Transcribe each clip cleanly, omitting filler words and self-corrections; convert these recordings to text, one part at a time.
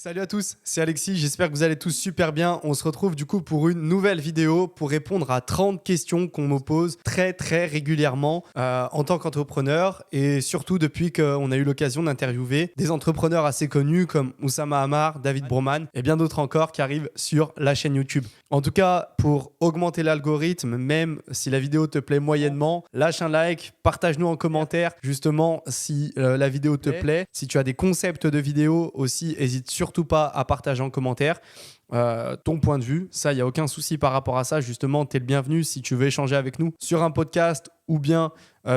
Salut à tous, c'est Alexis, j'espère que vous allez tous super bien. On se retrouve du coup pour une nouvelle vidéo pour répondre à 30 questions qu'on me pose très régulièrement en tant qu'entrepreneur et surtout depuis qu'on a eu l'occasion d'interviewer des entrepreneurs assez connus comme Oussama Ammar, David Broman et bien d'autres encore qui arrivent sur la chaîne YouTube. En tout cas, pour augmenter l'algorithme, même si la vidéo te plaît moyennement, lâche un like, partage-nous en commentaire justement si la vidéo te plaît. Si tu as des concepts de vidéo aussi, n'hésite surtout pas à partager en commentaire ton point de vue. Ça, il n'y a aucun souci par rapport à ça. Justement, tu es le bienvenu si tu veux échanger avec nous sur un podcast ou bien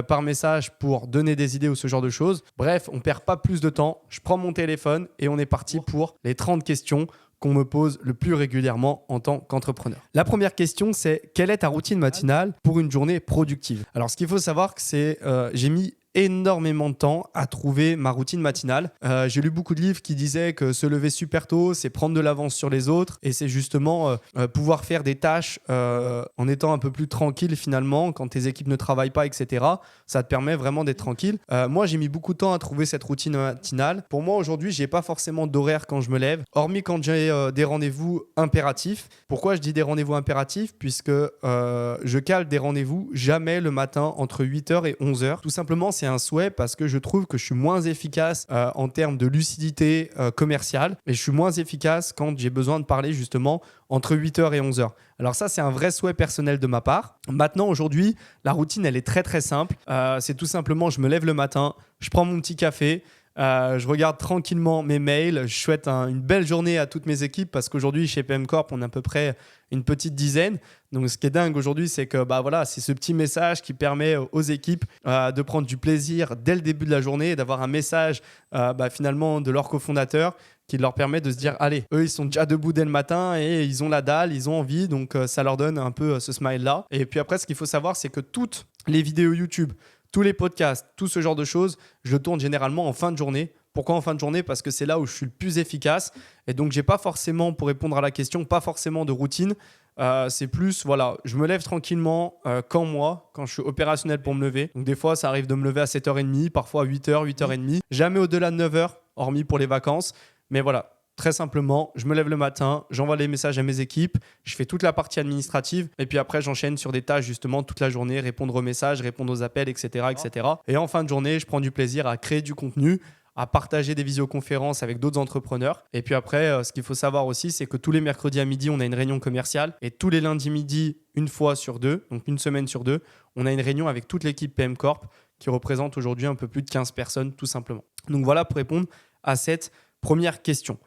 par message pour donner des idées ou ce genre de choses. Bref, on ne perd pas plus de temps. Je prends mon téléphone et on est parti pour les 30 questions qu'on me pose le plus régulièrement en tant qu'entrepreneur. La première question, c'est quelle est ta routine matinale pour une journée productive? Alors, ce qu'il faut savoir, c'est j'ai mis énormément de temps à trouver ma routine matinale. J'ai lu beaucoup de livres qui disaient que se lever super tôt, c'est prendre de l'avance sur les autres et c'est justement pouvoir faire des tâches en étant un peu plus tranquille finalement quand tes équipes ne travaillent pas, etc. Ça te permet vraiment d'être tranquille. Moi, j'ai mis beaucoup de temps à trouver cette routine matinale. Pour moi, aujourd'hui, j'ai pas forcément d'horaire quand je me lève, hormis quand j'ai des rendez-vous impératifs. Pourquoi je dis des rendez-vous impératifs? Puisque je cale des rendez-vous jamais le matin entre 8h et 11h. Tout simplement, c'est un souhait parce que je trouve que je suis moins efficace en termes de lucidité commerciale et je suis moins efficace quand j'ai besoin de parler justement entre 8h et 11h. Alors ça, c'est un vrai souhait personnel de ma part. Maintenant, aujourd'hui, la routine, elle est très simple. C'est tout simplement, je me lève le matin, je prends mon petit café, je regarde tranquillement mes mails. Je souhaite une belle journée à toutes mes équipes parce qu'aujourd'hui, chez PM Corp, on est à peu près une petite dizaine. Donc, ce qui est dingue aujourd'hui, c'est que voilà, c'est ce petit message qui permet aux équipes de prendre du plaisir dès le début de la journée et d'avoir un message finalement de leur cofondateur qui leur permet de se dire allez, eux, ils sont déjà debout dès le matin et ils ont la dalle, ils ont envie. Donc, ça leur donne un peu ce smile-là. Et puis après, ce qu'il faut savoir, c'est que toutes les vidéos YouTube, tous les podcasts, tout ce genre de choses, je le tourne généralement en fin de journée. Pourquoi en fin de journée? Parce que c'est là où je suis le plus efficace. Et donc, j'ai pas forcément, pour répondre à la question, pas forcément de routine. C'est plus, voilà, je me lève tranquillement quand je suis opérationnel pour me lever. Donc, des fois, ça arrive de me lever à 7h30, parfois à 8h, 8h30. Jamais au-delà de 9h, hormis pour les vacances. Mais voilà. Très simplement, je me lève le matin, j'envoie les messages à mes équipes, je fais toute la partie administrative et puis après, j'enchaîne sur des tâches justement toute la journée, répondre aux messages, répondre aux appels, etc. Et en fin de journée, je prends du plaisir à créer du contenu, à partager des visioconférences avec d'autres entrepreneurs. Et puis après, ce qu'il faut savoir aussi, c'est que tous les mercredis à midi, on a une réunion commerciale et tous les lundis midi, une fois sur deux, donc une semaine sur deux, on a une réunion avec toute l'équipe PM Corp qui représente aujourd'hui un peu plus de 15 personnes tout simplement. Donc voilà pour répondre à cette première question.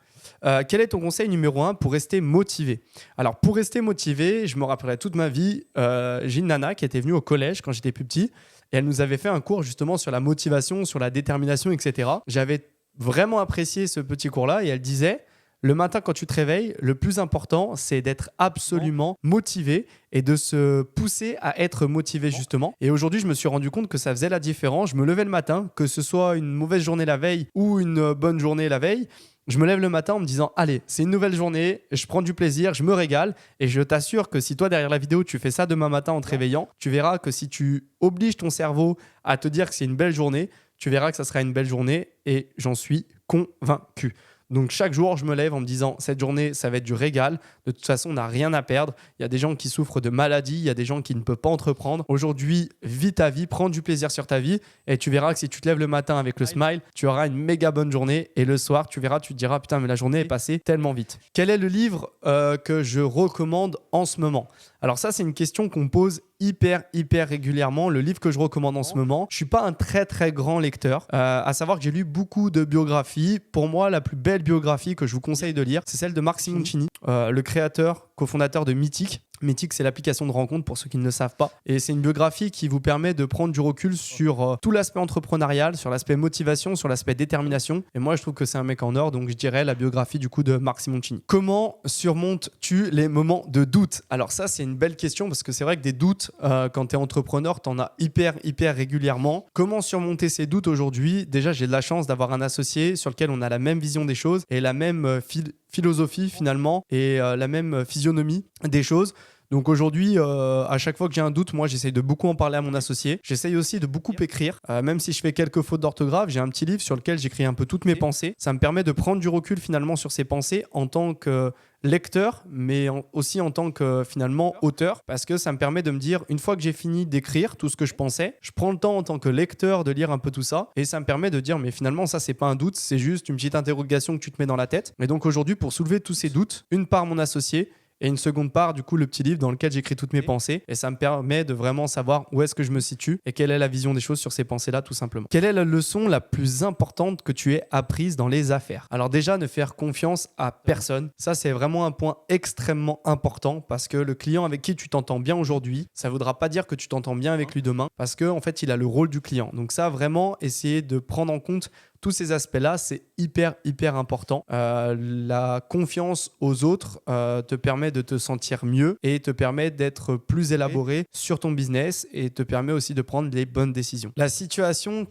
Quel est ton conseil numéro 1 pour rester motivé? Alors, pour rester motivé, je me rappellerai toute ma vie, j'ai une nana qui était venue au collège quand j'étais plus petit et elle nous avait fait un cours justement sur la motivation, sur la détermination, etc. J'avais vraiment apprécié ce petit cours-là et elle disait le matin quand tu te réveilles, le plus important, c'est d'être absolument motivé et de se pousser à être motivé justement. Et aujourd'hui, je me suis rendu compte que ça faisait la différence. Je me levais le matin, que ce soit une mauvaise journée la veille ou une bonne journée la veille. Je me lève le matin en me disant allez, c'est une nouvelle journée, je prends du plaisir, je me régale et je t'assure que si toi derrière la vidéo tu fais ça demain matin en te réveillant, tu verras que si tu obliges ton cerveau à te dire que c'est une belle journée, tu verras que ça sera une belle journée et j'en suis convaincu. Donc chaque jour, je me lève en me disant cette journée, ça va être du régal. De toute façon, on n'a rien à perdre. Il y a des gens qui souffrent de maladies, il y a des gens qui ne peuvent pas entreprendre. Aujourd'hui, vis ta vie, prends du plaisir sur ta vie et tu verras que si tu te lèves le matin avec le smile, tu auras une méga bonne journée et le soir, tu verras, tu te diras putain, mais la journée est passée tellement vite. Quel est le livre que je recommande en ce moment? Alors ça, c'est une question qu'on me pose hyper régulièrement. Le livre que je recommande en ce moment, je suis pas un très grand lecteur. À savoir que j'ai lu beaucoup de biographies. Pour moi, la plus belle biographie que je vous conseille de lire, c'est celle de Marc Simoncini, le créateur, cofondateur de Mythic. Mythic, c'est l'application de rencontre pour ceux qui ne le savent pas. Et c'est une biographie qui vous permet de prendre du recul sur tout l'aspect entrepreneurial, sur l'aspect motivation, sur l'aspect détermination. Et moi, je trouve que c'est un mec en or, donc je dirais la biographie du coup de Marc Simoncini. Comment surmontes-tu les moments de doute? Alors ça, c'est une belle question parce que c'est vrai que des doutes, quand tu es entrepreneur, tu en as hyper régulièrement. Comment surmonter ces doutes aujourd'hui? Déjà, j'ai de la chance d'avoir un associé sur lequel on a la même vision des choses et la même philosophie finalement et la même physionomie des choses. Donc aujourd'hui, à chaque fois que j'ai un doute, moi j'essaye de beaucoup en parler à mon associé. J'essaye aussi de beaucoup écrire. Même si je fais quelques fautes d'orthographe, j'ai un petit livre sur lequel j'écris un peu toutes mes pensées. Ça me permet de prendre du recul finalement sur ces pensées en tant que lecteur, mais aussi en tant que finalement auteur, parce que ça me permet de me dire, une fois que j'ai fini d'écrire tout ce que je pensais, je prends le temps en tant que lecteur de lire un peu tout ça, et ça me permet de dire, mais finalement ça c'est pas un doute, c'est juste une petite interrogation que tu te mets dans la tête. Et donc aujourd'hui, pour soulever tous ces doutes, une part mon associé, et une seconde part, du coup, le petit livre dans lequel j'écris toutes mes pensées. Et ça me permet de vraiment savoir où est-ce que je me situe et quelle est la vision des choses sur ces pensées-là, tout simplement. Quelle est la leçon la plus importante que tu aies apprise dans les affaires? Alors déjà, ne faire confiance à personne. Ça, c'est vraiment un point extrêmement important parce que le client avec qui tu t'entends bien aujourd'hui, ça ne voudra pas dire que tu t'entends bien avec lui demain parce qu'en fait, il a le rôle du client. Donc ça, vraiment, essayer de prendre en compte tous ces aspects-là, c'est hyper important. La confiance aux autres te permet de te sentir mieux et te permet d'être plus élaboré sur ton business et te permet aussi de prendre les bonnes décisions. La situation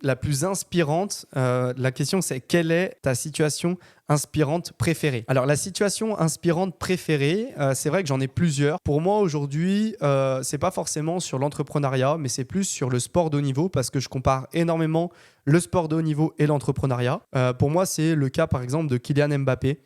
la plus inspirante, la question c'est quelle est ta situation inspirante préférée? Alors la situation inspirante préférée, c'est vrai que j'en ai plusieurs. Pour moi aujourd'hui, c'est pas forcément sur l'entrepreneuriat, mais c'est plus sur le sport de haut niveau parce que je compare énormément le sport de haut niveau et l'entrepreneuriat. Pour moi, c'est le cas par exemple de Kylian Mbappé.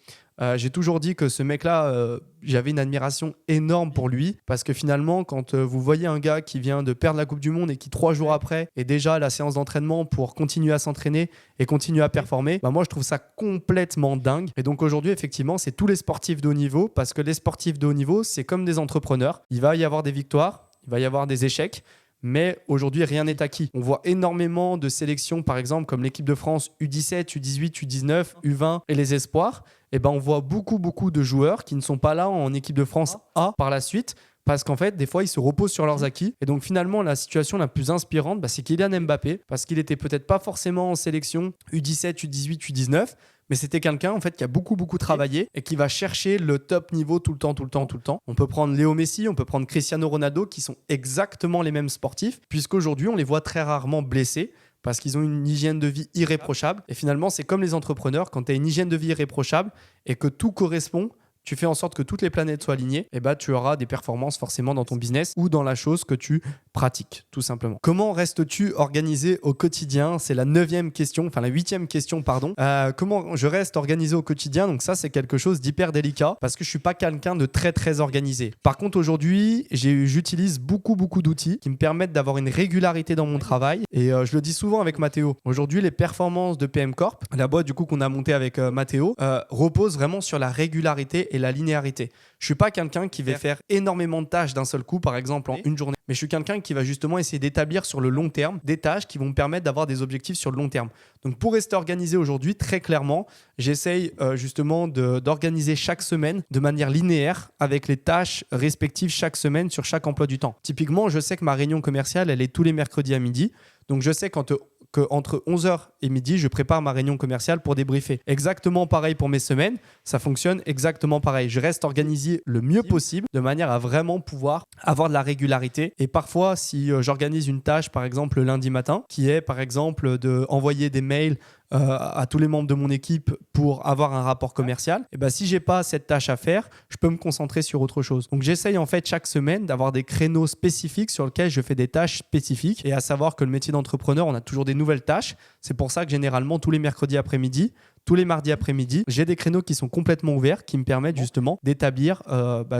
J'ai toujours dit que ce mec-là, j'avais une admiration énorme pour lui parce que finalement, quand vous voyez un gars qui vient de perdre la Coupe du Monde et qui 3 jours après est déjà à la séance d'entraînement pour continuer à s'entraîner et continuer à performer, bah moi je trouve ça complètement dingue. Et donc aujourd'hui, effectivement, c'est tous les sportifs de haut niveau parce que les sportifs de haut niveau, c'est comme des entrepreneurs. Il va y avoir des victoires, il va y avoir des échecs. Mais aujourd'hui, rien n'est acquis. On voit énormément de sélections, par exemple, comme l'équipe de France U17, U18, U19, U20 et les espoirs. Et ben, on voit beaucoup de joueurs qui ne sont pas là en équipe de France A par la suite. Parce qu'en fait, des fois, ils se reposent sur leurs acquis. Et donc, finalement, la situation la plus inspirante, c'est Kylian Mbappé. Parce qu'il était peut-être pas forcément en sélection U17, U18, U19. Mais c'était quelqu'un en fait qui a beaucoup travaillé et qui va chercher le top niveau tout le temps. On peut prendre Léo Messi, on peut prendre Cristiano Ronaldo qui sont exactement les mêmes sportifs puisqu'aujourd'hui on les voit très rarement blessés parce qu'ils ont une hygiène de vie irréprochable. Et finalement, c'est comme les entrepreneurs, quand tu as une hygiène de vie irréprochable et que tout correspond, tu fais en sorte que toutes les planètes soient alignées, et bah, tu auras des performances forcément dans ton business ou dans la chose que tu pratiques, tout simplement. Comment restes-tu organisé au quotidien? C'est la 9e question, enfin la 8e question, pardon. Comment je reste organisé au quotidien? Donc ça, c'est quelque chose d'hyper délicat parce que je suis pas quelqu'un de très organisé. Par contre, aujourd'hui, j'utilise beaucoup d'outils qui me permettent d'avoir une régularité dans mon travail et je le dis souvent avec Mathéo. Aujourd'hui, les performances de PM Corp, la boîte du coup qu'on a montée avec Mathéo, reposent vraiment sur la régularité et la linéarité. Je suis pas quelqu'un qui va faire énormément de tâches d'un seul coup, par exemple en une journée, mais je suis quelqu'un qui va justement essayer d'établir sur le long terme des tâches qui vont me permettre d'avoir des objectifs sur le long terme. Donc pour rester organisé aujourd'hui, très clairement, j'essaye justement d'organiser chaque semaine de manière linéaire avec les tâches respectives chaque semaine sur chaque emploi du temps. Typiquement, je sais que ma réunion commerciale, elle est tous les mercredis à midi. Donc je sais qu'entre 11h et midi, je prépare ma réunion commerciale pour débriefer. Exactement pareil pour mes semaines, ça fonctionne exactement pareil. Je reste organisé le mieux possible de manière à vraiment pouvoir avoir de la régularité. Et parfois, si j'organise une tâche, par exemple le lundi matin, qui est par exemple d'envoyer des mails à tous les membres de mon équipe pour avoir un rapport commercial, et ben, si j'ai pas cette tâche à faire, je peux me concentrer sur autre chose. Donc j'essaye en fait chaque semaine d'avoir des créneaux spécifiques sur lesquels je fais des tâches spécifiques, et à savoir que le métier d'entrepreneur, on a toujours des nouvelles tâches. C'est pour ça que généralement tous les mercredis après-midi, tous les mardis après-midi, j'ai des créneaux qui sont complètement ouverts qui me permettent justement d'établir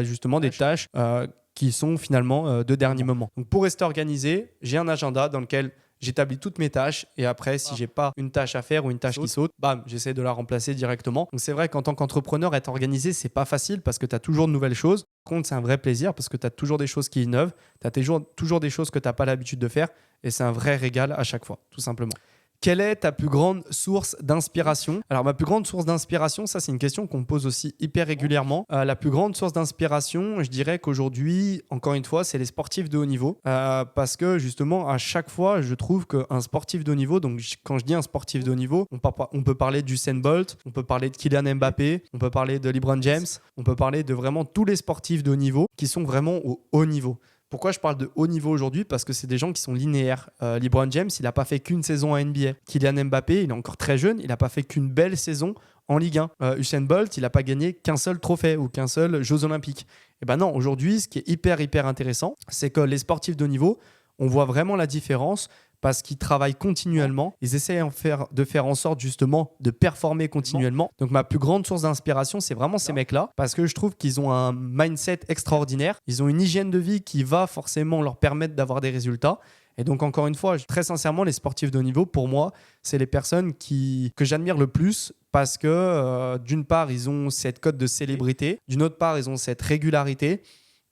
justement des tâches qui sont finalement de dernier moment. Donc pour rester organisé, j'ai un agenda dans lequel j'établis toutes mes tâches et après, si j'ai pas une tâche à faire ou une tâche qui saute, bam, j'essaie de la remplacer directement. Donc c'est vrai qu'en tant qu'entrepreneur, être organisé, c'est pas facile parce que tu as toujours de nouvelles choses. Par contre, c'est un vrai plaisir parce que tu as toujours des choses qui innovent, tu as toujours des choses que tu n'as pas l'habitude de faire et c'est un vrai régal à chaque fois, tout simplement. Quelle est ta plus grande source d'inspiration? Alors, ma plus grande source d'inspiration, ça, c'est une question qu'on me pose aussi hyper régulièrement. La plus grande source d'inspiration, je dirais qu'aujourd'hui, encore une fois, c'est les sportifs de haut niveau. Parce que justement, à chaque fois, je trouve qu'un sportif de haut niveau, donc quand je dis un sportif de haut niveau, on peut parler d'Usain Bolt, on peut parler de Kylian Mbappé, on peut parler de LeBron James, on peut parler de vraiment tous les sportifs de haut niveau qui sont vraiment au haut niveau. Pourquoi je parle de haut niveau aujourd'hui? Parce que c'est des gens qui sont linéaires. LeBron James, il n'a pas fait qu'une saison en NBA. Kylian Mbappé, il est encore très jeune, il n'a pas fait qu'une belle saison en Ligue 1. Usain Bolt, il n'a pas gagné qu'un seul trophée ou qu'un seul Jeux Olympiques. Et ben non, aujourd'hui, ce qui est hyper intéressant, c'est que les sportifs de haut niveau, on voit vraiment la différence parce qu'ils travaillent continuellement. Ils essayent de faire en sorte justement de performer continuellement. Donc ma plus grande source d'inspiration, c'est vraiment ces mecs-là parce que je trouve qu'ils ont un mindset extraordinaire. Ils ont une hygiène de vie qui va forcément leur permettre d'avoir des résultats. Et donc, encore une fois, très sincèrement, les sportifs de haut niveau, pour moi, c'est les personnes que j'admire le plus parce que, d'une part, ils ont cette cote de célébrité, d'une autre part, ils ont cette régularité.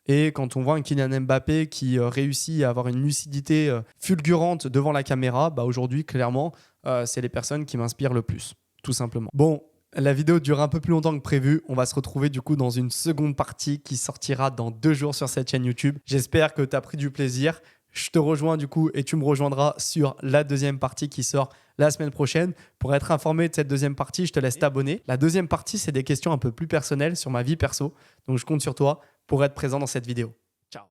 Et quand on voit un Kylian Mbappé qui réussit à avoir une lucidité fulgurante devant la caméra, bah aujourd'hui, clairement, c'est les personnes qui m'inspirent le plus, tout simplement. Bon, la vidéo dure un peu plus longtemps que prévu. On va se retrouver du coup dans une seconde partie qui sortira dans 2 jours sur cette chaîne YouTube. J'espère que tu as pris du plaisir. Je te rejoins du coup et tu me rejoindras sur la deuxième partie qui sort la semaine prochaine. Pour être informé de cette deuxième partie, je te laisse t'abonner. La deuxième partie, c'est des questions un peu plus personnelles sur ma vie perso. Donc, je compte sur toi pour être présent dans cette vidéo.